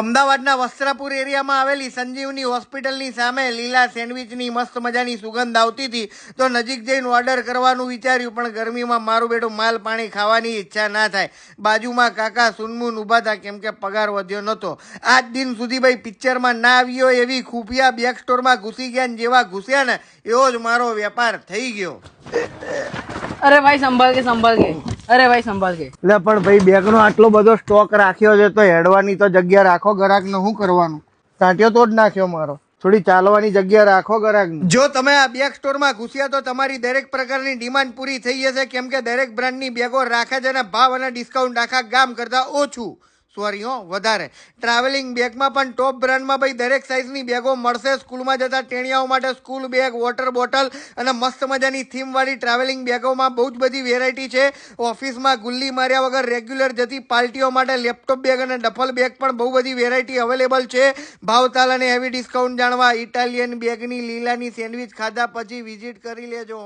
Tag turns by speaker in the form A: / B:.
A: અમદાવાદના વસ્ત્રાપુર એરિયામાં આવેલી સંજીવની હોસ્પિટલની સામે લીલા સેન્ડવિચની મસ્ત મજાની સુગંધ આવતી હતી તો નજીક જઈને ઓર્ડર કરવાનું વિચાર્યું, પણ ગરમીમાં મારું બેટું માલ પાણી ખાવાની ઈચ્છા ના થાય. બાજુમાં કાકા સુનમુન ઊભા હતા કેમ કે પગાર વધ્યો નહોતો. આજ દિન સુધી ભાઈ પિક્ચરમાં ના આવ્યો એવી ખુફિયા બેક સ્ટોરમાં ઘૂસી ગયા ને જેવા ઘૂસ્યા ને એવો જ મારો વેપાર થઈ ગયો.
B: અરે ભાઈ સંભાળ કે અરે ભાઈ સંભાળ કે.
A: એટલે પણ ભાઈ બેગનો આટલો બધો સ્ટોક રાખ્યો છે તો હેડવાની તો જગ્યા રાખો. ગરાકને શું કરવાનું? ટાંટ્યો તો જ નાખ્યો મારો. થોડી ચાલવાની જગ્યા રાખો ગરાકને. જો તમે આ બેગ સ્ટોરમાં ઘૂસ્યા તો તમારી દરેક પ્રકારની ડિમાન્ડ પૂરી થઈ જશે કેમ કે દરેક બ્રાન્ડની બેગો રાખે છે અને ભાવ અને ડિસ્કાઉન્ટ આખા ગામ કરતા ઓછું, સોરી વધારે. ટ્રાવેલિંગ બેગમાં પણ ટોપ બ્રાન્ડમાં ભાઈ દરેક સાઇઝની બેગો મળશે. સ્કૂલમાં જતા ટેણિયાઓ માટે સ્કૂલ બેગ, વોટર બોટલ અને મસ્ત મજાની થીમવાળી ટ્રાવેલિંગ બેગોમાં બહુ જ બધી વેરાયટી છે. ઓફિસમાં ગુલ્લી માર્યા વગર રેગ્યુલર જતી પાર્ટીઓ માટે લેપટોપ બેગ અને ડફલ બેગ પણ બહુ બધી વેરાયટી અવેલેબલ છે. ભાવતાલ અને હેવી ડિસ્કાઉન્ટ જાણવા ઇટાલિયન બેગની લીલાની સેન્ડવિચ ખાધા પછી વિઝિટ કરી લેજો.